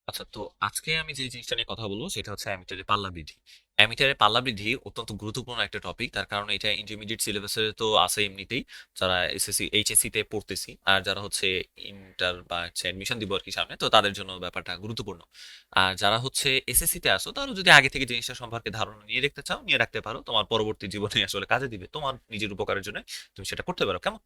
আচ্ছা, তো আজকে আমি যে জিনিসটা নিয়ে কথা বলবো সেটা হচ্ছে অ্যামিটারের পাল্লা বৃদ্ধি। অ্যামিটারের পাল্লা বৃদ্ধি অত্যন্ত গুরুত্বপূর্ণ একটা টপিক, তার কারণ এটা ইন্টারমিডিয়েট সিলেবাসে তো আছে এমনিতেই, যারা এসএসসি এইচএসসি তে পড়তেছি আর যারা হচ্ছে ইন্টার বা হচ্ছে অ্যাডমিশন দিব আর কি সামনে, তো তাদের জন্য ব্যাপারটা গুরুত্বপূর্ণ। আর যারা হচ্ছে এসএসসি তে আসো, তারা যদি আগে থেকে জিনিসটা সম্পর্কে ধারণা নিয়ে রাখতে চাও, নিয়ে রাখতে পারো, তোমার পরবর্তী জীবনে আসলে কাজে দিবে, তোমার নিজের উপকারের জন্য তুমি সেটা করতে পারো। কেমন?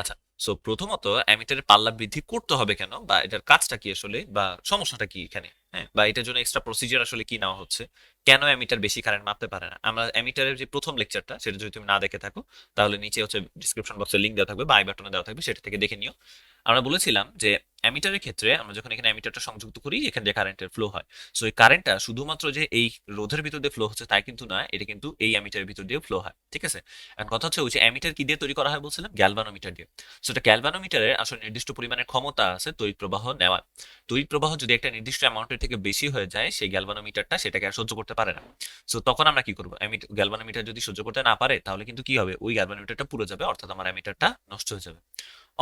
আচ্ছা, সো প্রথমত অ্যামিটারের পাল্লা বৃদ্ধি করতে হবে কেন, বা এটার কাজটা কি আসলে, বা সমস্যাটা কি এখানে, হ্যাঁ, বা এটার জন্য এক্সট্রা প্রসিজার আসলে কি নেওয়া হচ্ছে, কেন অ্যামিটার বেশি কারেন্ট মাপতে পারে না। আমরা অ্যামিটারের যে প্রথম লেকচারটা, সেটা যদি তুমি না দেখে থাকো, তাহলে নিচে হচ্ছে ডিসক্রিপশন বক্সে লিংক দেওয়া থাকবে বা আই বাটনে দেওয়া থাকবে, সেটা থেকে দেখে নিও। আমরা বলেছিলাম যে অ্যামিটারের ক্ষেত্রে আমরা যখন এখানে অ্যামিটারটা সংযুক্ত করি, এখানে যে কারেন্টের ফ্লো হয়, সো এই কারেন্টটা শুধুমাত্র যে এই রোধের ভিতর দিয়ে ফ্লো হচ্ছে তাই কিন্তু না, এটা কিন্তু এই অ্যামিটারের ভিতর দিয়ে ফ্লো হয়, ঠিক আছে। এখন কথা হচ্ছে, ওই যে অ্যামিটার কি দিয়ে তৈরি করা হয় বলছিলাম, গ্যালভানোমিটার দিয়ে। সো এটা গ্যালভানোমিটারের আসলে নির্দিষ্ট পরিমাণের ক্ষমতা আছে তড়িৎ প্রবাহ নেওয়ার। তড়িৎ প্রবাহ যদি একটা নির্দিষ্ট অ্যামাউন্টের থেকে বেশি হয়ে যায়, সেই গ্যালভানোমিটারটা সেটাকে আর সহ্য করতে পারে না। সো তখন আমরা কি করবো, গ্যালভানোমিটার যদি সহ্য করতে না পারে, তাহলে কিন্তু কি হবে, ওই গ্যালভানোমিটারটা পুরো যাবে, অর্থাৎ আমার অ্যামিটারটা নষ্ট হয়ে যাবে।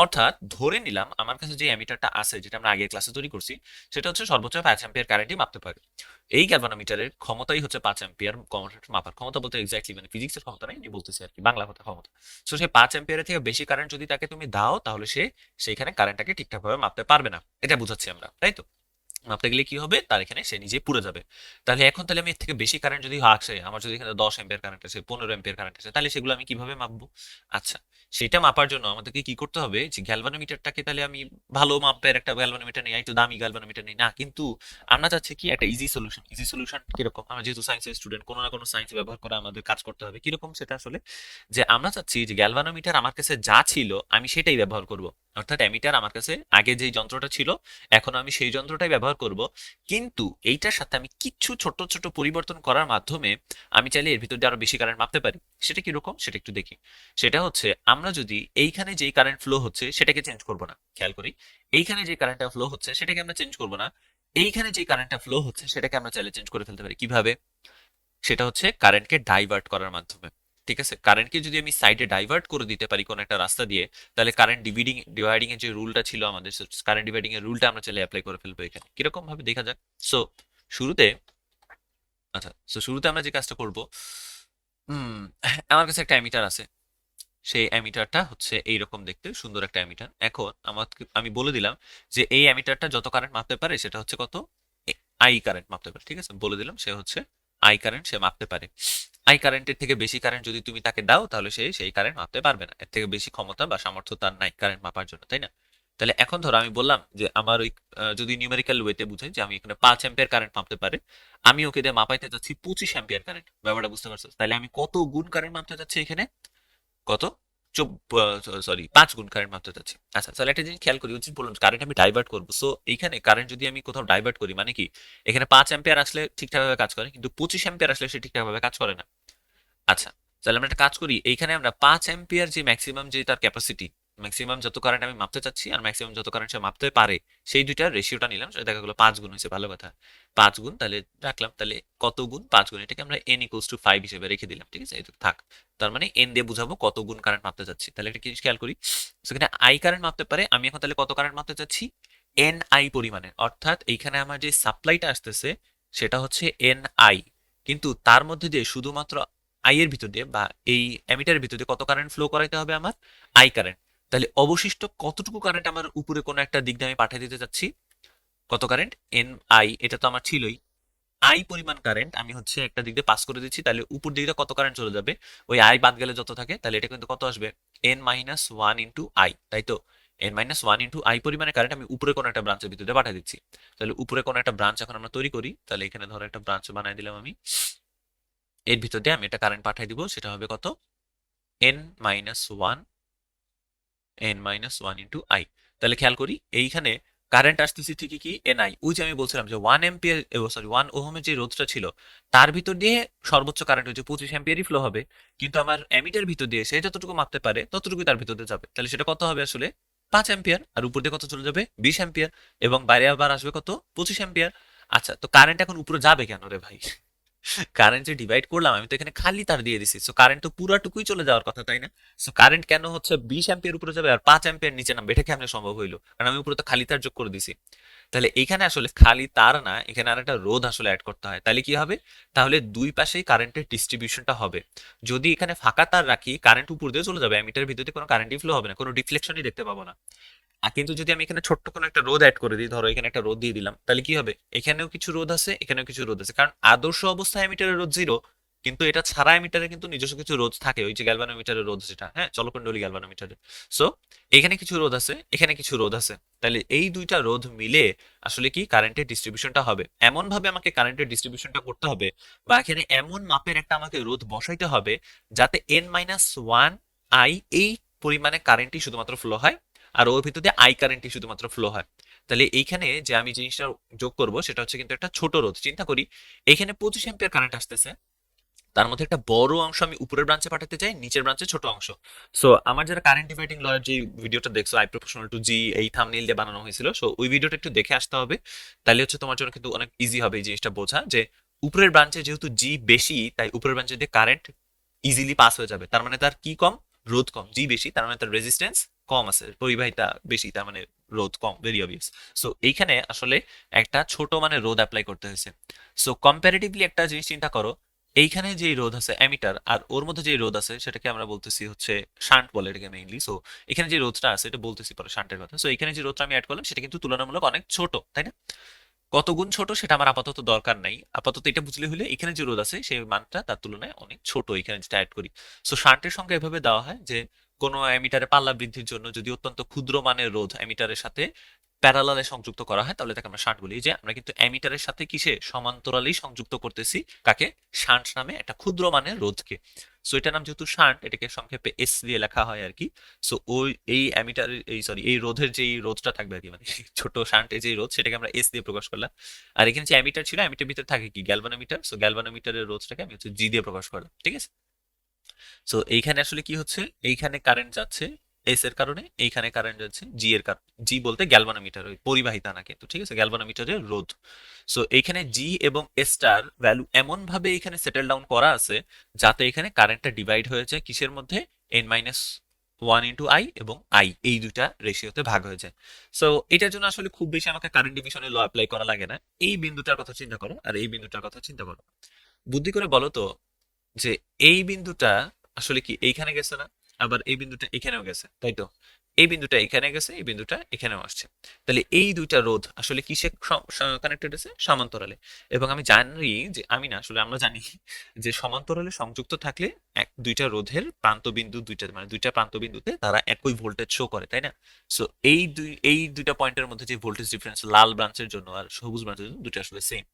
অর্থাৎ ধরে নিলাম আমার কাছে যে অ্যামিটারটা আছে, যেটা আমরা আগের ক্লাসে তৈরি করছি, সেটা হচ্ছে সর্বোচ্চ 5 অ্যাম্পিয়ার কারেন্টই মাপতে পারে। এই গ্যালভানোমিটারের ক্ষমতাই হচ্ছে 5 অ্যাম্পিয়ার মাপার ক্ষমতা, বলতে এক্স্যাক্টলি মানে ফিজিক্সের ক্ষমতা নাই, আমি বলতেছি আর কি বাংলা কথা ক্ষমতা। সো সেই 5 অ্যাম্পিয়ারের থেকে বেশি কারেন্ট যদি তাকে তুমি দাও, তাহলে সে সেইখানে কারেন্টটাকে ঠিকঠাক ভাবে মাপতে পারবে না। এটা বুঝাচ্ছি আমরা, তাই তো? মাপতে গেলে কি হবে, তার এখানে সে নিজে পুড়ে যাবে। তাহলে আমি এর থেকে বেশি কারেন্ট যদি আসে, আমার যদি এখানে 10 অ্যাম্পিয়ার কারেন্ট আছে, 15 অ্যাম্পিয়ার কারেন্ট আছে, তাহলে সেগুলো আমি কিভাবে মাপবো? আচ্ছা, সেটা মাপার জন্য আমাদেরকে কি করতে হবে, যে গ্যালভানোমিটারটাকে তাহলে আমি ভালো মাপের একটা গ্যালভানোমিটার নেই, একটু দামি গ্যালভানোমিটার নেই না, কিন্তু আমরা চাচ্ছি কি একটা ইজি সলিউশন। ইজি সলিউশন কিরকম, আমরা যেহেতু সায়েন্সের স্টুডেন্ট, কোনো না কোনো সায়েন্স ব্যবহার করে আমাদের কাজ করতে হবে, কিরকম সেটা আসলে, যে আমরা চাচ্ছি যে গ্যালভানোমিটার আমার কাছে যা ছিল আমি সেটাই ব্যবহার করব। অর্থাৎ অ্যামিটার আমার কাছে আগে যেই যন্ত্রটা ছিল, এখন আমি সেই যন্ত্রটাই ব্যবহার করব, কিন্তু এইটার সাথে আমি কিছু ছোট ছোট পরিবর্তন করার মাধ্যমে আমি চাইলে এর ভিতর দিয়ে আরো বেশি কারেন্ট মাপতে পারি। সেটা কিরকম, সেটা একটু দেখি। সেটা হচ্ছে, আমরা যদি এইখানে যেই কারেন্ট ফ্লো হচ্ছে সেটাকে চেঞ্জ করব না, খেয়াল করি, এইখানে যে কারেন্টটা ফ্লো হচ্ছে সেটাকে আমরা চেঞ্জ করব না, এইখানে যে কারেন্টটা ফ্লো হচ্ছে সেটাকে আমরা চাইলে চেঞ্জ করে ফেলতে পারি। কিভাবে? সেটা হচ্ছে কারেন্টকে ডাইভার্ট করার মাধ্যমে। ঠিক আছে, কারেন্টকে যদি আমি সাইডে ডাইভার্ট করে দিতে পারি কোনো একটা রাস্তা দিয়ে, তাহলে কারেন্ট ডিভাইডিং এর যে রুলটা ছিল আমাদের, কারেন্ট ডিভাইডিং এর রুলটা আমরা চাইলে অ্যাপ্লাই করে ফেলবো এখানে। কিরকম ভাবে দেখা যাক। সো শুরুতে, আচ্ছা, শুরুতে আমরা যে কাজটা করব, আমার কাছে একটা অ্যামিটার আছে। সেই অ্যামিটারটা হচ্ছে এইরকম দেখতে সুন্দর একটা অ্যামিটার। এখন আমি বলে দিলাম যে এই অ্যামিটারটা যত কারেন্ট মাপতে পারে সেটা হচ্ছে কত, আই কারেন্ট মাপতে পারে। ঠিক আছে, বলে দিলাম সে হচ্ছে আই কারেন্ট সে মাপতে পারে। আই কারেন্টের থেকে বেশি কারেন্ট যদি তুমি তাকে দাও, তাহলে সে সেই কারেন্ট মাপতে পারবে না, এর থেকে বেশি ক্ষমতা বা সামর্থ্য তার নাই কারেন্ট মাপার জন্য, তাই না? তাহলে এখন ধরো আমি বললাম যে আমার ওই যদি নিউমেরিক্যাল ওয়েতে বুঝাই যে আমি এখানে 5 অ্যাম্পিয়ার কারেন্ট মাপতে পারে, আমি ওকে দিয়ে মাপাইতে চাচ্ছি 25 অ্যাম্পিয়ার কারেন্ট। ব্যাপারটা বুঝতে পারছো? তাহলে আমি কত গুণ কারেন্ট মাপতে চাচ্ছি এখানে, কত, সরি 5 গুণ কারেন্ট মাপতে চাচ্ছি। আচ্ছা, তাহলে একটা জিনিস খেয়াল করি, ওই যে বললাম কারেন্ট আমি ডাইভার্ট করবো, সো এইখানে কারেন্ট যদি আমি কোথাও ডাইভার্ট করি, মানে কি, এখানে 5 অ্যাম্পিয়ার আসলে ঠিকঠাকভাবে কাজ করে, কিন্তু 25 অ্যাম্পিয়ার আসলে সে ঠিকঠাকভাবে কাজ করে না। আচ্ছা, তাহলে আমরা একটা কাজ করি, এইখানে আমরা 5 অ্যাম্পিয়ার যে ম্যাক্সিমাম যে তার ক্যাপাসিটি, ম্যাক্সিমাম যত কারেন্ট আমি মাপতে চাচ্ছি আর ম্যাক্সিমাম যত কারেন্ট সে মাপতে পারে, সেই দুইটার রেশিওটা নিলাম, সেটা দেখা গেলো 5 গুণ হয়েছে, ভালো কথা। 5 গুণ তাহলে রাখলাম, তাহলে কত গুণ, 5 গুণ, এটাকে আমরা n=5 হিসেবে রেখে দিলাম, ঠিক আছে, এটা থাক। তার মানে এন দিয়ে বুঝাবো কত গুণ কারেন্ট মাপতে চাচ্ছি। তাহলে একটা জিনিস খেয়াল করি, সেখানে আই কারেন্ট মাপতে পারে, আমি এখন তাহলে কত কারেন্ট মাপতে চাচ্ছি, এন আই পরিমাণে। অর্থাৎ এইখানে আমার যে সাপ্লাইটা আসতেছে সেটা হচ্ছে এন আই, কিন্তু তার মধ্যে দিয়ে শুধুমাত্র আই এর ভিতর দিয়ে বা এই অ্যামিটারের ভিতর দিয়ে কত কারেন্ট ফ্লো করাইতে হবে আমার, আই কারেন্ট। তাহলে অবশিষ্ট কতটুকু কারেন্ট আমার উপরে কোনো একটা দিক দিয়ে আমি পাঠিয়ে দিতে চাচ্ছি, কত কারেন্ট, এন আই, এটা তো আমার ছিলই, আই পরিমাণ কারেন্ট আমি হচ্ছে একটা দিক দিয়ে পাস করে দিচ্ছি, তাহলে উপর দিকে কত কারেন্ট চলে যাবে, ওই আই বাদ গেলে যত থাকে, তাহলে এটা কিন্তু কত আসবে, n-1 তাই তো, n-1 পরিমাণে কারেন্ট আমি উপরে কোনো একটা ব্রাঞ্চের ভিতরে পাঠিয়ে দিচ্ছি। তাহলে উপরে কোনো একটা ব্রাঞ্চ এখন আমরা তৈরি করি, তাহলে এখানে ধরো একটা ব্রাঞ্চ বানিয়ে দিলাম আমি, এর ভিতর দিয়ে আমি একটা কারেন্ট পাঠিয়ে দিব, সেটা হবে কত, n-1, n-1 তাহলে খেয়াল করি এইখানে কারেন্ট আসতেছে ঠিকই কি, এনআই, ওই যে আমি বলছিলাম যে 1 এম্পিয়ার, সরি 1 ওহমের যে রোধটা ছিল, তার ভিতর দিয়ে সর্বোচ্চ কারেন্ট হচ্ছে 25 অ্যাম্পিয়ারই ফ্লো হবে, কিন্তু আমার অ্যামিটার ভিতর দিয়ে সে যতটুকু মাপতে পারে ততটুকুই তার ভিতর দিয়ে যাবে, তাহলে সেটা কত হবে আসলে, 5 অ্যাম্পিয়ার, আর উপর দিয়ে কত চলে যাবে, 20 অ্যাম্পিয়ার, এবং বাইরে আবার আসবে কত, 25 অ্যাম্পিয়ার। আচ্ছা, তো কারেন্ট এখন উপরে যাবে কেন রে ভাই? কারেন্ট যে ডিভাইড করলাম, আমি তো এখানে খালি তার দিয়ে দিছি, সো কারেন্ট তো পুরাটুকুই চলে যাওয়ার কথা, তাই না? সো কারেন্ট কেন হচ্ছে 20 অ্যাম্পিয়ার উপরে যাবে আর 5 অ্যাম্পিয়ার নিচে নামবে, এটা কেমনে সম্ভব হইলো, কারণ আমি উপরে তো খালি তার যোগ করে দিছি। তাহলে এইখানে আসলে খালি তার না, এখানে আর একটা রোধ আসলে অ্যাড করতে হয়। তাহলে কি হবে? তাহলে দুই পাশেই কারেন্টের ডিস্ট্রিবিউশনটা হবে। যদি এখানে ফাঁকা তার রাখি, কারেন্ট উপর দিয়ে চলে যাবে, অ্যামিটারের ভিতরে কোনো কারেন্টই ফ্লো হবে না, কোনো ডিফ্লেকশনই দেখতে পাবো না। আর কিন্তু যদি আমি এখানে ছোট্ট কোনো একটা রোধ অ্যাড করে দিই, ধরো এখানে একটা রোধ দিয়ে দিলাম, তাহলে কি হবে? এখানেও কিছু রোধ আছে, এখানেও কিছু রোধ আছে, কারণ আদর্শ অবস্থায় অ্যামিটারের রোধ জিরো, কিন্তু এটা ছাড়া অ্যামিটারে কিন্তু নিজস্ব কিছু রোধ থাকে, ওই যে গ্যালভানোমিটারের রোধ যেটা, হ্যাঁ, চলকুণ্ডলী গ্যালভানোমিটারের। সো এখানে কিছু রোধ আছে, এখানে কিছু রোধ আছে, তাহলে এই দুইটা রোধ মিলে আসলে কি কারেন্টের ডিস্ট্রিবিউশনটা হবে। এমন ভাবে আমাকে কারেন্টের ডিস্ট্রিবিউশনটা করতে হবে, বা এখানে এমন মাপের একটা আমাকে রোধ বসাইতে হবে যাতে n-1 আই এই পরিমাণে কারেন্টই শুধুমাত্র ফ্লো হয়, আর ওর ভিতর দিয়ে আই কারেন্টই শুধুমাত্র ফ্লো হয়। তাহলে এইখানে যে আমি জিনিসটা যোগ করব সেটা হচ্ছে কিন্তু একটা ছোট রোধ। চিন্তা করি এইখানে 25 অ্যাম্পিয়ার কারেন্ট আসতেছে, তার মধ্যে একটা বড় অংশ আমি উপরের ব্রাঞ্চে পাঠাতে চাই, নিচের ব্রাঞ্চে ছোট অংশ। সো আমার যারা কারেন্ট ডিভাইডিং লয়ের যে ভিডিওটা দেখছো, আই প্রপোর্শনাল টু জি, এই থাম্বনেইল দিয়ে বানানো হয়েছিল, সো ওই ভিডিওটা একটু দেখে আসতে হবে। তাহলে হচ্ছে তোমার জন্য কিন্তু অনেক ইজি হবে এই জিনিসটা বোঝা, যে উপরের ব্রাঞ্চে যেহেতু জি বেশি, তাই উপরের ব্রাঞ্চে দিয়ে কারেন্ট ইজিলি পাস হয়ে যাবে। তার মানে তার কি কম? রোধ কম। জি বেশি, তার মানে তার রেজিস্ট্যান্স কম আছে, পরিবাহিতা বেশি, তার মানে রোধ কম, ভেরি অবভিয়াস। সো এইখানে আসলে একটা ছোট মানে রোধ অ্যাপ্লাই করতে হয়েছে। সো কম্পারেটিভলি একটা জিনিস চিন্তা করো, এইখানে যে রোধ আছে অ্যামিটার, আর ওর মধ্যে যে রোধ আছে সেটাকে আমরা বলতেছি হচ্ছে শান্ট বলে এটাকে মেইনলি। সো এখানে যে রোধটা আছে এটা বলতেছি পরে শান্টের কথা। সো এখানে যে রোধটা আমি অ্যাড করলাম সেটা কিন্তু তুলনামূলক অনেক ছোট, তাই না? কত গুণ ছোট সেটা আমার আপাতত দরকার নাই, আপাতত এটা বুঝলে হলে এখানে যে রোধ আছে সেই মানটা তার তুলনায় অনেক ছোট এখানে যেটা অ্যাড করি। সো শান্টের সংখ্যা এভাবে দেওয়া হয় যে কোনো অ্যামিটারে পাল্লা বৃদ্ধির জন্য যদি অত্যন্ত ক্ষুদ্র মানের রোধ অ্যামিটারের সাথে প্যারালালে সংযুক্ত করা হয় তাহলে তাকে আমরা শান্ট বলি। যে আমরা কিন্তু অ্যামিটারের সাথে কিসে সমান্তরালেই সংযুক্ত করতেছি, কাকে? শান্ট নামে একটা ক্ষুদ্র মানের রোধকে। সো এটার নাম যেহেতু শান্ট, এটাকে সংক্ষেপে এস দিয়ে লেখা হয় আর কি। সো ওই এই অ্যামিটারের এই সরি এই রোধের যেই রোধটা থাকবে আর কি, মানে ছোট শান্টের যেই রোধ সেটাকে আমরা এস দিয়ে প্রকাশ করলাম। আর এখানে যে অ্যামিটার ছিল, অ্যামিটার ভিতরে থাকে কি? গ্যালভানোমিটার। সো গ্যালভানোমিটারের রোধটাকে আমি হচ্ছে জি দিয়ে প্রকাশ করলাম, ঠিক আছে? সো এইখানে আসলে কি হচ্ছে, এইখানে কারেন্ট যাচ্ছে এস এর কারণে, এইখানে কারেন্ট যাচ্ছে জি এর কারণে। জি বলতে গ্যালভানোমিটার, ওই পরিবাহিতা না কিন্তু, ঠিক আছে, গ্যালভানোমিটারের রোধ। সো এইখানে জি এবং এসটার ভ্যালু এমন ভাবে এখানে সেটেল ডাউন করা আছে যাতে এখানে কারেন্টটা ডিভাইড হয়ে যায় কিসের মধ্যে? n-1 ইন্টু আই এবং আই, এই দুইটা রেশিওতে ভাগ হয়ে যায়। সো এটার জন্য আসলে খুব বেশি আমাকে কারেন্ট ডিভিশনের ল অ্যাপ্লাই করা লাগে না। এই বিন্দুটার কথা চিন্তা করো আর এই বিন্দুটার কথা চিন্তা করো, বুদ্ধি করে বলো তো, যে এই বিন্দুটা আসলে কি এইখানে গেছে না, আবার এই বিন্দুটা এখানেও গেছে, তাই তো? এই বিন্দুটা এখানে গেছে, এই বিন্দুটা এখানেও আসছে। তাহলে এই দুইটা রোধ আসলে কিসে কানেক্টেড আছে? সমান্তরালে। এবং আমি জানি যে, আমি না আসলে আমরা জানি যে সমান্তরালে সংযুক্ত থাকলে দুইটা রোধের প্রান্ত বিন্দু দুইটা, মানে দুইটা প্রান্ত বিন্দুতে তারা একই ভোল্টেজ শো করে, তাই না? সো এই দুইটা পয়েন্টের মধ্যে যে ভোল্টেজ ডিফারেন্স লাল ব্রাঞ্চের জন্য আর সবুজ ব্রাঞ্চের জন্য দুটো আসলে সেম।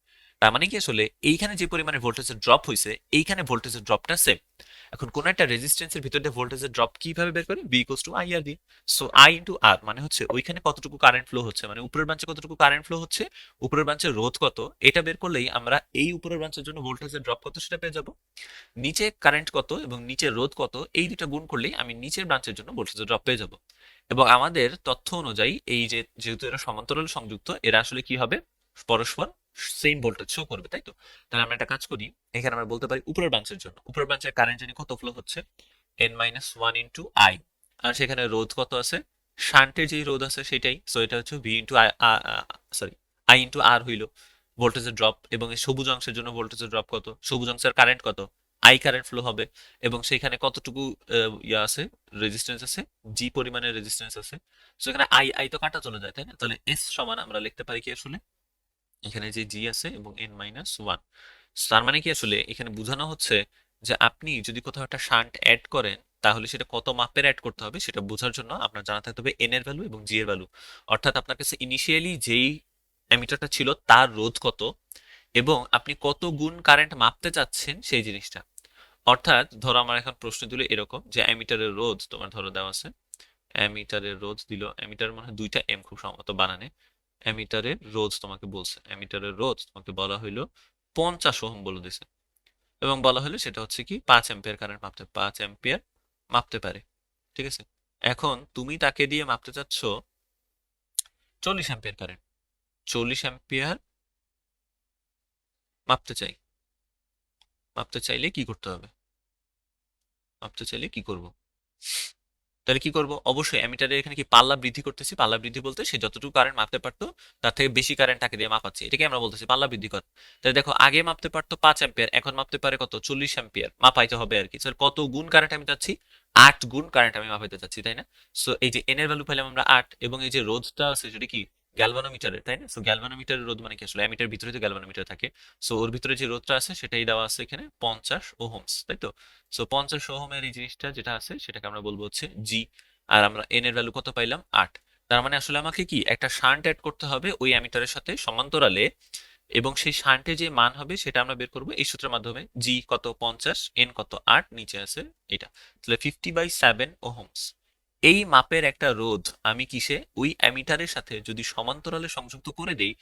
তার মানে কি আসলে এইখানে যে পরিমাণে ভোল্টেজের ড্রপ হয়েছে, এইখানে ভোল্টেজের ড্রপটা সেম। এখন কোন একটা রেজিস্ট্যান্সের ভিতর দিয়ে ভোল্টেজের ড্রপ কিভাবে বের করি? বি ইকুয়ালস টু আই আর দিয়ে। সো আই ইন্টু আর মানে হচ্ছে ওইখানে কতটুকু কারেন্ট ফ্লো হচ্ছে, মানে উপরের ব্রাঞ্চে কতটুকু কারেন্ট ফ্লো হচ্ছে, উপরের ব্রাঞ্চের রোধ কত, এটা বের করলেই আমরা এই উপরের ব্রাঞ্চের জন্য ভোল্টেজের ড্রপ কত সেটা পেয়ে যাব। নিচে কারেন্ট কত এবং নিচের রোধ কত, এই দুটো গুণ করলেই আমি নিচের ব্রাঞ্চের জন্য ভোল্টেজের ড্রপ পেয়ে যাব। এবং আমাদের তথ্য অনুযায়ী এই যে যেহেতু এরা সমান্তরালে সংযুক্ত, এরা আসলে কি হবে? পরস্পর সেম ভোল্টেজ শো করবে, তাই তো? তাহলে আমরা একটা কাজ করি, এখানে আমরা বলতে পারি উপরের ব্রাঞ্চের জন্য, উপরের ব্রাঞ্চের কারেন্ট জানি কত ফ্লো হচ্ছে, n-1 ইন্টু আই। আর সেখানে রোধ কত আছে? শান্টের যেই রোধ আছে সেটাই, সো এটা হচ্ছে V into I, sorry I into R হইল ভোল্টেজের ড্রপ। এবং এই সবুজ অংশের জন্য ভোল্টেজের ড্রপ কত? সবুজ অংশের কারেন্ট কত? আই কারেন্ট ফ্লো হবে। এবং সেখানে কতটুকু ইয়া আছে, রেজিস্ট্যান্স আছে, জি পরিমাণের রেজিস্ট্যান্স আছে। সো এখানে আই আই তো কাটা চলে যায়, তাই না? তাহলে এস সমান আমরা লিখতে পারি কি আসলে, এখানে যে জি আছে এবং n-1। তার মানে কি আসলে এখানে বোঝানো হচ্ছে যে আপনি যদি কোথাও একটা শান্ট অ্যাড করেন তাহলে সেটা কত মাপের অ্যাড করতে হবে সেটা বোঝার জন্য আপনার জানা থাকতে হবে এন এর ভ্যালু এবং জি এর ভ্যালু। অর্থাৎ আপনার কাছে ইনিশিয়ালি যেই অ্যামিটারটা ছিল তার রোধ কত এবং আপনি কত গুণ কারেন্ট মাপতে চাচ্ছেন সেই জিনিসটা। অর্থাৎ ধরো আমার এখন প্রশ্ন দিল এরকম যে অ্যামিটারের রোধ তোমার ধরো দেওয়া আছে, অ্যামিটারের রোধ দিল, অ্যামিটার মনে হয় দুইটা এম খুব সম্ভবত বানানে। অ্যামিটারের রোধ তোমাকে বলছে, অ্যামিটারের রোধ তোমাকে বলা হইলো 50 ওহম বলে দিছে, এবং বলা হলো সেটা হচ্ছে কি 5 অ্যাম্পিয়ার কারেন্ট মাপতে, 5 অ্যাম্পিয়ার মাপতে পারে, ঠিক আছে? এখন তুমি তাকে দিয়ে মাপতে চাচ্ছ 40 অ্যাম্পিয়ার কারেন্ট, 40 অ্যাম্পিয়ার মাপতে চাই। মাপতে চাইলে কি করতে হবে? মাপতে চাইলে কি করব? তাহলে কি করব, অবশ্যই অ্যামিটারে এখানে কি পাল্লা বৃদ্ধি করতেছি, পাল্লা বৃদ্ধি বলতে সে যতটুকু কারেন্ট মাপতে পারতো তার থেকে বেশি কারেন্ট তাকে দিয়ে মাপাচ্ছি, এটাকে আমরা বলতেছি পাল্লা বৃদ্ধি কর। তাহলে দেখো আগে মাপতে পারতো 5 অ্যাম্পিয়ার, এখন মাপতে পারে কত, 40 অ্যাম্পিয়ার মাপাইতে হবে আর কি। তাহলে কত গুণ কারেন্ট আমি চাচ্ছি, 8 গুণ কারেন্ট আমি মাপাইতে চাচ্ছি, তাই না? সো এই যে এন এর ভ্যালু পেলাম আমরা 8, এবং এই যে রোধটা আছে সেটা কি গ্যালভানোমিটারের, তাই না? সো গ্যালভানোমিটারের রোধ মানে কি, আসলে অ্যামিটার ভিতরে তো গ্যালভানোমিটার থাকে। সো ওর ভিতরে যে রোধটা আছে সেটাই দেওয়া আছে এখানে 50 ওহমস, তাই তো? সো 50 ওহমের এই জিনিসটা যেটা আছে সেটাকে আমরা বলবো হচ্ছে জি। আর আমরা এন এর ভ্যালু কত পাইলাম, 8। তার মানে আসলে আমাকে কি একটা শান্ট অ্যাড করতে হবে ওই অ্যামিটারের সাথে সমান্তরালে, এবং সেই শান্টে যে মান হবে সেটা আমরা বের করবো এই সূত্রের মাধ্যমে। জি কত 50, এন কত 8, নিচে আছে এটা। তাহলে 50/7 ওহমস এই মাপের একটা রোধ আমি কিসে, ওই অ্যামিটারের সাথে যদি সমান্তরালে সংযুক্ত করে দেই,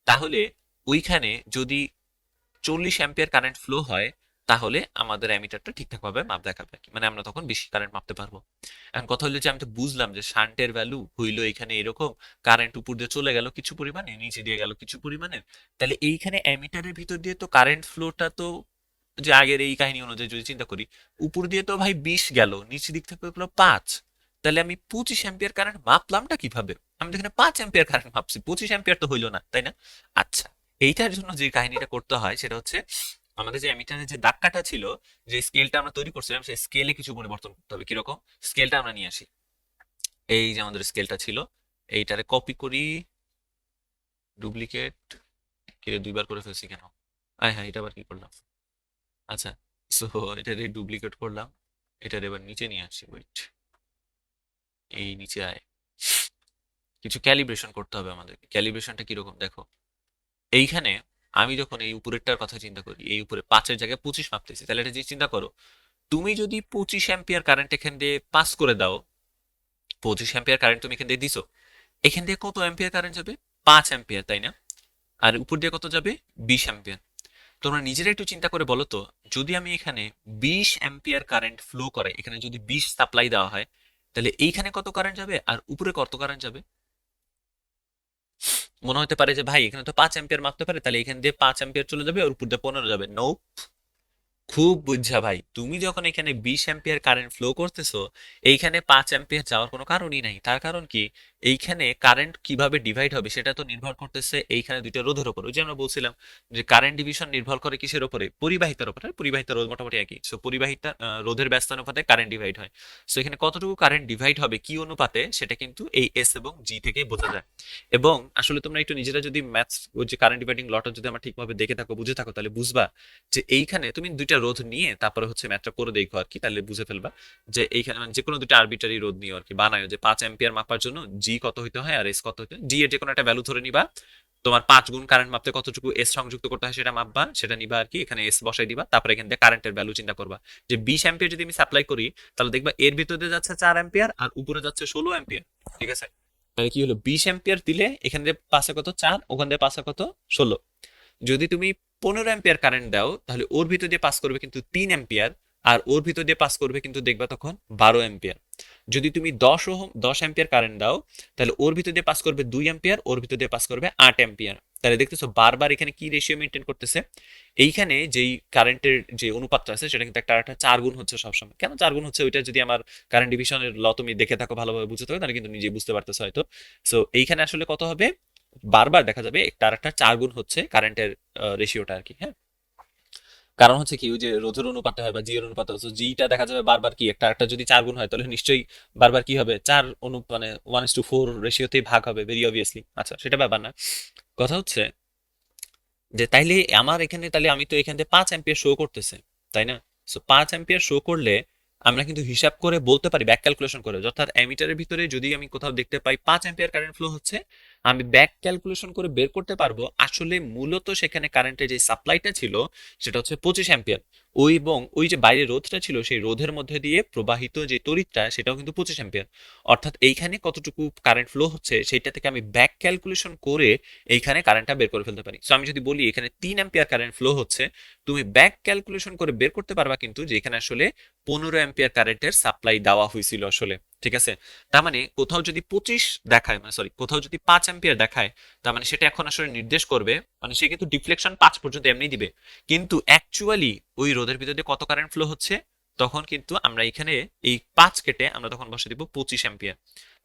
তাহলে ওইখানে যদি 40 অ্যাম্পিয়ার কারেন্ট ফ্লো হয়, তাহলে আমাদের অ্যামিটারটা ঠিকঠাক ভাবে মাপ দেখাবে আর কি। মানে আমরা তখন বেশি কারেন্ট মাপতে পারবো। এখন কথা হলো যে আমি তো বুঝলাম যে শান্টের ভ্যালু হইলো এখানে এরকম, কারেন্ট উপর দিয়ে চলে গেল কিছু পরিমাণে, নিচে দিয়ে গেল কিছু পরিমাণে। তাহলে এইখানে অ্যামিটারের ভিতর দিয়ে তো কারেন্ট ফ্লোটা তো, যে আগের এই কাহিনী অনুযায়ী যদি চিন্তা করি, উপর দিয়ে তো ভাই 20 গেল, নিচে দিক থেকে গেলো 5। তাহলে আমি 25 অ্যাম্পিয়ার কারেন্ট মাপলামটা কিভাবে? আমি তো এখানে 5 অ্যাম্পিয়ার কারেন্ট মাপছি, 25 অ্যাম্পিয়ার তো হইলো না, তাই না? আচ্ছা, এইটার জন্য যে কাহিনীটা করতে হয় সেটা হচ্ছে, আমাদের যে অ্যামিটারের যে দাগকাটা ছিল, যে স্কেলটা আমরা তৈরি করছিলাম, সেই স্কেলে কিছু পরিবর্তন করতে হবে। কিরকম? স্কেলটা আমরা নিয়ে আসি, এই যে আমাদের স্কেলটা ছিল, এইটারে কপি করি, ডুপ্লিকেট, কে দুইবার করে ফেলছি কেন? আয় হ্যাঁ, এটা আবার কি করলাম? আচ্ছা, সো এটারে ডুপ্লিকেট করলাম, এটার এবার নিচে নিয়ে আসি, ওয়েট, এই নিচে আয়। কিছু ক্যালিব্রেশন করতে হবে আমাদের। ক্যালিব্রেশনটা কিরকম দেখো, এইখানে আমি যখন এই উপরেরটার কথা চিন্তা করি, এই উপরে 5-এর জায়গায় 25 মাপতেছি, তাহলে এটা যে চিন্তা করো, তুমি যদি 25 অ্যাম্পিয়ার কারেন্ট এখান দিয়ে পাস করে দাও, 25 অ্যাম্পিয়ার কারেন্ট তুমি এখান দিয়ে দিছো, এখান দিয়ে কত অ্যাম্পিয়ার কারেন্ট যাবে? 5 অ্যাম্পিয়ার, তাই না? আর উপর দিয়ে কত যাবে? 20 অ্যাম্পিয়ার। তোমরা নিজেরা একটু চিন্তা করে বলো তো, যদি আমি এখানে 20 অ্যাম্পিয়ার কারেন্ট ফ্লো করে, এখানে যদি 20 সাপ্লাই দেওয়া হয়, তাহলে এইখানে কত কারেন্ট যাবে আর উপরে কত কারেন্ট যাবে? মনে হতে পারে যে ভাই এখানে তো 5 অ্যাম্পিয়ার মাপতে পারে, তাহলে এখান দিয়ে 5 অ্যাম্পিয়ার চলে যাবে আর উপর দিয়ে 15 যাবে। নো, খুব বুঝছা ভাই, তুমি যখন এখানে 20 অ্যাম্পিয়ার কারেন্ট ফ্লো করতেছো, এইখানে 5 অ্যাম্পিয়ার যাওয়ার কোনো কারণই নাই। তার কারণ কি, এইখানে কারেন্ট কিভাবে ডিভাইড হবে সেটা তো নির্ভর করতেছে এইখানে দুইটা রোধের উপর। ওই যে আমরা বলছিলাম যে কারেন্ট ডিভিশন নির্ভর করে কিসের উপরে? পরিবাহিতার উপরে। পরিবাহিতা রোধ মোটামুটি একই। সো পরিবাহিতা রোধের ব্যস্ত অনুপাতে কারেন্ট ডিভাইড হয়। সো এখানে কতটুকু কারেন্ট ডিভাইড হবে কি অনুপাতে, সেটা কিন্তু এই এস এবং জি থেকে বোঝা যায়। এবং আসলে তোমরা একটু নিজেরা যদি ম্যাথস, ওই যে কারেন্ট ডিভাইডিং লটা যদি আমরা ঠিকভাবে দেখে থাকো, বুঝে থাকো, তাহলে বুঝবা যে এইখানে তুমি দুইটা রোধ নিয়ে তারপরে হচ্ছে ম্যাথটা করে দেখো আর কি, তাহলে বুঝে ফেলবা যে এইখানে মানে যে কোনো দুইটা আরবিটারি রোধ নিয়ে আর কি বানায়, যে 5 অ্যাম্পিয়ার মাপার জন্য জি কত হইতে হয় আর এস কত হইতে হয়। জি এর যে কোনো একটা ভ্যালু ধরে নিবা, তোমার 5 গুণ কারেন্ট মাপতে কতটুকু এস সংযুক্ত করতে হয় সেটা মাপবা, সেটা নিবা আর কি, এখানে এস বসাই দিবা, তারপরে এখান থেকে কারেন্টের ভ্যালু চিন্তা করবা যে 20 অ্যাম্পিয়ার যদি আমি সাপ্লাই করি, তাহলে দেখবা এর ভিতরে যাচ্ছে 4 অ্যাম্পিয়ার আর উপরে যাচ্ছে 16 অ্যাম্পিয়ার। ঠিক আছে? তাহলে কি হলো, 20 অ্যাম্পিয়ার দিলে এখান দিয়ে পাশে কত 4, ওখান দিয়ে পাশে কত 16। যদি তুমি 15 অ্যাম্পিয়ার কারেন্ট দাও, তাহলে ওর ভিতর দিয়ে পাস করবে কিন্তু 3 অ্যাম্পিয়ার, আর ওর ভিতর দিয়ে পাস করবে কিন্তু দেখবা তখন 12 অ্যাম্পিয়ার। যদি তুমি 10 অ্যাম্পিয়ার কারেন্ট দাও, তাহলে ওর ভিতর দিয়ে পাস করবে 2 অ্যাম্পিয়ার, ওর ভিতর দিয়ে পাস করবে 8 অ্যাম্পিয়ার। তাহলে দেখতেছো বারবার এখানে কি রেশিও মেনটেন করতেছে, এইখানে যেই কারেন্টের যে অনুপাতটা আছে সেটা কিন্তু একটা আরেকটা 4 গুণ হচ্ছে সবসময়। কেন 4 গুণ হচ্ছে, ওইটা যদি আমার কারেন্ট ডিভিশনের ল তুমি দেখে থাকো, ভালোভাবে বুঝতে থাকো, তাহলে কিন্তু নিজেই বুঝতে পারতেছো হয়তো। সো এইখানে আসলে কত হবে, বারবার দেখা যাবে একটা আরেকটা 4 গুণ হচ্ছে কারেন্টের রেশিওটা আর কি। হ্যাঁ, কারণ হচ্ছে কি, ওই যে রোধের অনুপাতে হয় বা জি এর অনুপাতে হয়, জিটা দেখা যাবে বারবার কি একটা একটা যদি 4 গুণ হয়, তাহলে নিশ্চয়ই বারবার কি হবে, চার মানে 1:4 রেশিওতেই ভাগ হবে, ভেরি অবভিয়াসলি। আচ্ছা, সেটা ব্যাপার না। কথা হচ্ছে যে তাইলে আমার এখানে, তাহলে আমি তো এখান থেকে 5 অ্যাম্পিয়ার শো করতেছে, তাই না? সো 5 অ্যাম্পিয়ার শো করলে আমরা কিন্তু হিসাব করে বলতে পারি, ব্যাক ক্যালকুলেশন করে, অর্থাৎ অ্যামিটারের ভিতরে যদি আমি কোথাও দেখতে পাই 5 অ্যাম্পিয়ার কারেন্ট ফ্লো হচ্ছে, আমি ব্যাক ক্যালকুলেশন করে বের করতে পারবো আসলে মূলত সেখানে কারেন্টের যে সাপ্লাইটা ছিল সেটা হচ্ছে 25 অ্যাম্পিয়ার। ওই এবং ওই যে বাইরে রোধটা ছিল, সেই রোধের মধ্যে দিয়ে প্রবাহিত যে তড়িৎটা সেটাও কিন্তু 25 অ্যাম্পিয়ার। অর্থাৎ এইখানে কতটুকু কারেন্ট ফ্লো হচ্ছে সেটা থেকে আমি ব্যাক ক্যালকুলেশন করে এইখানে কারেন্টটা বের করে ফেলতে পারি। সো আমি যদি বলি এখানে 3 অ্যাম্পিয়ার কারেন্ট ফ্লো হচ্ছে, তুমি ব্যাক ক্যালকুলেশন করে বের করতে পারবা কিন্তু যে এখানে আসলে 15 অ্যাম্পিয়ার কারেন্টের সাপ্লাই দেওয়া হয়েছিল আসলে। ঠিক আছে? তার মানে কোথাও যদি 25 দেখায়, মানে সরি, কোথাও যদি 5 অ্যাম্পিয়ার দেখায়, তার মানে সেটা এখন আসলে নির্দেশ করবে, মানে সে কিন্তু ডিফ্লেকশন 5 পর্যন্ত এমনি দিবে, কিন্তু অ্যাকচুয়ালি ওই রোধের ভিতর দিয়ে কত কারেন্ট ফ্লো হচ্ছে, তখন কিন্তু আমরা এখানে এই 5 কেটে আমরা তখন বসে দিব 25 অ্যাম্পিয়ার।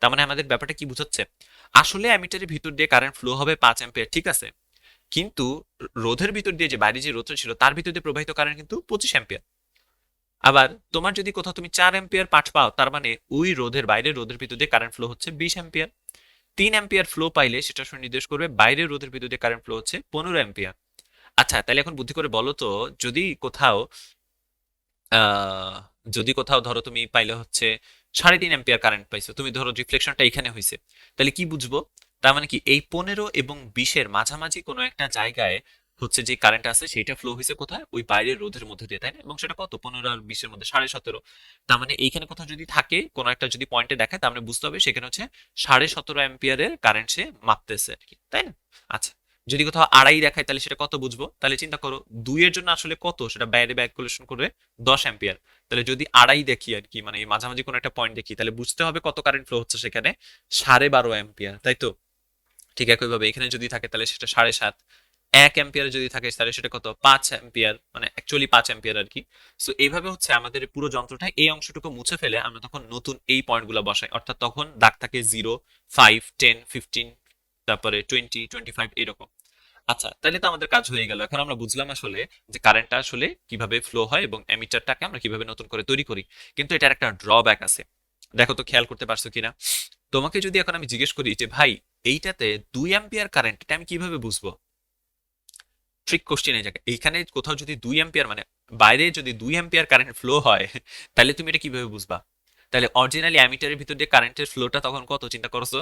তার মানে আমাদের ব্যাপারটা কি বুঝাচ্ছে, আসলে অ্যামিটারের ভিতর দিয়ে কারেন্ট ফ্লো হবে 5 অ্যাম্পিয়ার, ঠিক আছে, কিন্তু রোধের ভিতর দিয়ে যে বাইরে যে রোধটা ছিল তার ভিতর দিয়ে প্রবাহিত কারেন্ট কিন্তু 25 অ্যাম্পিয়ার। আবার তোমার যদি কোথাও তুমি 4 অ্যাম্পিয়ার পাঠ পাও, তার মানে ওই রোধের বাইরে রোধের ভিতর দিয়ে কারেন্ট ফ্লো হচ্ছে 20 অ্যাম্পিয়ার। 3 অ্যাম্পিয়ার ফ্লো পাইলে সেটা নির্দেশ করবে বাইরের রোধের ভিতর দিয়ে কারেন্ট ফ্লো হচ্ছে 15 অ্যাম্পিয়ার। আচ্ছা, তাহলে এখন বুদ্ধি করে বলো তো, যদি কোথাও আহ যদি কোথাও ধরো তুমি পাইলে হচ্ছে 3.5 অ্যাম্পিয়ার কারেন্ট পাইছো, তুমি ধরো রিফ্লেকশনটা এখানে হয়েছে, তাহলে কি বুঝবো? তার মানে কি এই 15 এবং 20-এর মাঝামাঝি কোনো একটা জায়গায় হচ্ছে যে কারেন্ট আছে সেটা ফ্লো হয়েছে কোথায়, ওই বাইরের রোধের মধ্যে দিয়ে, তাই না? এবং সেটা কত, 15 আর 20-এর মধ্যে 17.5। তার মানে এইখানে কোথাও যদি থাকে কোনো একটা যদি পয়েন্টে দেখায়, তার মানে বুঝতে হবে সেখানে হচ্ছে 17.5 অ্যাম্পিয়ারের কারেন্ট সে মাপতেছে আর কি, তাই না? আচ্ছা, যদি কোথাও আড়াই দেখায় তাহলে সেটা কত বুঝবো? তাহলে চিন্তা করো 2 এর জন্য আসলে কত, সেটা বাইরে ক্যালকুলেশন করে 10 অ্যাম্পিয়ার। তাহলে যদি আড়াই দেখি আর কি, মানে এই মাঝামাঝি কোনো একটা পয়েন্ট দেখি, তাহলে বুঝতে হবে কত কারেন্ট ফ্লো হচ্ছে সেখানে, 12.5 অ্যাম্পিয়ার, তাই তো? ঠিক একইভাবে এখানে যদি থাকে তাহলে সেটা 7.5। 1 অ্যাম্পিয়ার যদি থাকে তাহলে সেটা কত, 5 অ্যাম্পিয়ার, মানে অ্যাকচুয়ালি 5 অ্যাম্পিয়ার আর কি। সো এইভাবে হচ্ছে আমাদের পুরো যন্ত্রটা এই অংশটুকু মুছে ফেলে আমরা তখন নতুন এই পয়েন্টগুলো বসাই, অর্থাৎ তখন দাগ থাকে 0, 5, 10, 15, তারপরে 20, 25 এরকম। আচ্ছা, তাহলে তো আমাদের কাজ হয়ে গেল। এখন আমরা বুঝলাম আসলে যে কারেন্টটা আসলে কিভাবে ফ্লো হয় এবং অ্যামিটারটাকে আমরা কিভাবে নতুন করে তৈরি করি। কিন্তু এটার একটা ড্রব্যাক আছে, দেখো তো খেয়াল করতে পারছো কিনা। তোমাকে যদি এখন আমি জিজ্ঞেস করি যে ভাই, এইটাতে 2 অ্যাম্পিয়ার কারেন্ট, এটা আমি কিভাবে বুঝবো? ট্রিক কোশ্চেন এই জায়গায়, এইখানে কোথাও যদি 2 অ্যাম্পিয়ার মানে বাইরে যদি 2 অ্যাম্পিয়ার কারেন্ট ফ্লো হয়, তাহলে তুমি এটা কিভাবে বুঝবা? তাহলে অরিজিনালি অ্যামিটারের ভিতর দিয়ে কারেন্টের ফ্লোটা তখন কত চিন্তা করছো?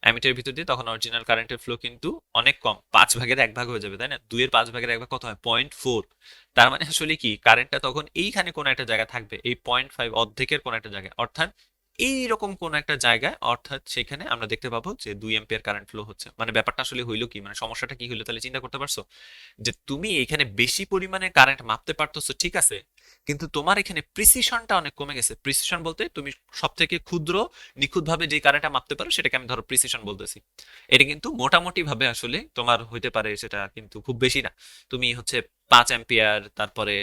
অ্যামিটারের ভিতর দিয়ে তখন অরিজিনাল কারেন্টের ফ্লো কিন্তু অনেক কম, 5 ভাগের 1 ভাগ হয়ে যাবে, তাই না? 2 এর 5 ভাগের 1 ভাগ কত হয়, 0.4। তার মানে আসলে কি কারেন্টটা তখন এইখানে কোনো একটা জায়গায় থাকবে, এই 0.5 অর্ধেকের কোনো একটা জায়গায়, অর্থাৎ এইরকম কোন একটা জায়গায়, অর্থাৎ সেখানে আমরা দেখতে পাবো যে 2 অ্যাম্পিয়ার কারেন্ট ফ্লো হচ্ছে। মানে ব্যাপারটা আসলে হইলো কি, মানে সমস্যাটা কি হইলো, তাহলে চিন্তা করতে পারছো যে তুমি এখানে বেশি পরিমাণে কারেন্ট মাপতে পারতেছো, ঠিক আছে, কিন্তু তোমার এখানে প্রিসিশনটা অনেক কমে গেছে। প্রিসিশন বলতে তুমি সব থেকে ক্ষুদ্র নিখুঁতভাবে যে কারেন্টটা মাপতে পারো সেটাকে আমি ধরো প্রিসিশন বলতেছি। এটা কিন্তু মোটামুটি ভাবে আসলে তোমার হইতে পারে, সেটা কিন্তু খুব বেশি না। তুমি হচ্ছে 5 অ্যাম্পিয়ার, তারপরে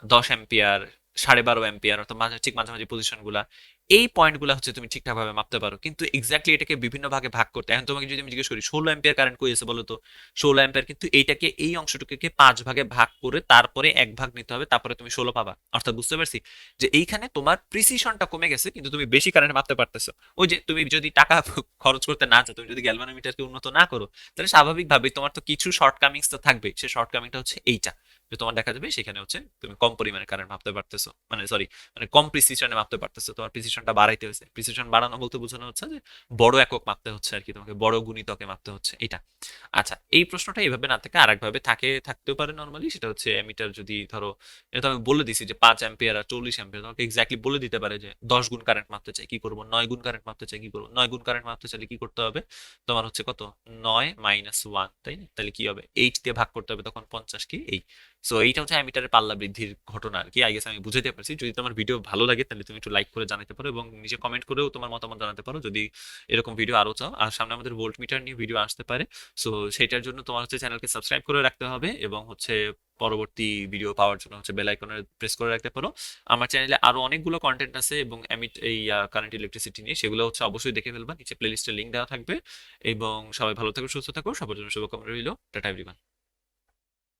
10 অ্যাম্পিয়ার, 12.5 অ্যাম্পিয়ার, অর্থাৎ ঠিক মাঝামাঝি পজিশন গুলা, এই পয়েন্ট গুলা হচ্ছে তুমি ঠিকঠাক ভাবে মাপতে পারো। কিন্তু এক্স্যাক্টলি এটাকে বিভিন্ন ভাগে ভাগ করতে, এখন তোমাকে যদি আমি জিজ্ঞেস করি 16 অ্যাম্পিয়ার কারেন্ট কই আছে বলো তো, 16 অ্যাম্পিয়ার কিন্তু এইটাকে এই অংশটুকুকে 5 ভাগে ভাগ করে তারপরে 1 ভাগ নিতে হবে, তারপরে তুমি 16 পাবা। অর্থাৎ বুঝতে পারছি যে এইখানে তোমার প্রিসিশনটা কমে গেছে, কিন্তু তুমি বেশি কারেন্ট মাপতে পারতেছো। ওই যে তুমি যদি টাকা খরচ করতে না চাও, তুমি যদি গ্যালভানোমিটারকে উন্নত না করো, তাহলে স্বাভাবিকভাবেই তোমার তো কিছু শর্টকামিংস তো থাকবে। সেই শর্টকামিংটা হচ্ছে এইটা, যে তোমার দেখা যাবে সেখানে হচ্ছে তুমি কম পরিমাণে কারেন্ট মাপতে পারতেছো, মানে সরি, মানে কম প্রিসিশনে মাপতে পারতেছো, তোমার প্রিসিশনটা বাড়াইতে হয়েছে। প্রিসিশন বাড়ানো বলতে বোঝানো হচ্ছে যে বড় একক মাপতে হচ্ছে আর কি, তোমাকে বড় গুণিতকে মাপতে হচ্ছে, এটা। আচ্ছা, এই প্রশ্নটা এইভাবে না থেকে আরেকভাবে থাকতেও পারে নর্মালি, সেটা হচ্ছে অ্যামিটার যদি ধরো, এটা তো আমি বলে দিছি যে 5 অ্যাম্পিয়ার আর 40 অ্যাম্পিয়ার, তোমাকে এক্স্যাক্টলি বলে দিতে পারে যে 10 গুণ কারেন্ট মাপতে চাই কি করবো, 9 গুণ কারেন্ট মাপতে চাই কি করবো। 9 গুণ কারেন্ট মাপতে চাইলে কি করতে হবে, তোমার হচ্ছে কত, 9 - 1, তাই না? তাহলে কি হবে, 8 দিয়ে ভাগ করতে হবে, তখন 50 কি 8। সো এইটা হচ্ছে অ্যামিটারের পাল্লা বৃদ্ধির ঘটনা আর কি। আই গেস আমি বুঝাতে পারছি। যদি তোমার ভিডিও ভালো লাগে তাহলে তুমি একটু লাইক করে জানাতে পারো এবং নিচে কমেন্ট করেও তোমার মতামত জানাতে পারো যদি এরকম ভিডিও আরো চাও। আর সামনে আমাদের ভোল্ট মিটার নিয়ে ভিডিও আসতে পারে। সো সেটার জন্য তোমার হচ্ছে চ্যানেলকে সাবস্ক্রাইব করে রাখতে হবে এবং হচ্ছে পরবর্তী ভিডিও পাওয়ার জন্য হচ্ছে বেল আইকনে প্রেস করে রাখতে পারো। আমার চ্যানেলে আরো অনেকগুলো কন্টেন্ট আছে এবং এই কারেন্ট ইলেকট্রিসিটি নিয়ে, সেগুলো হচ্ছে অবশ্যই দেখে ফেলবা, নিচে প্লেলিস্টের লিংক দেওয়া থাকবে। এবং সবাই ভালো থাকো, সুস্থ থাকো, সবার জন্য শুভকামনা রইল। Tata everyone.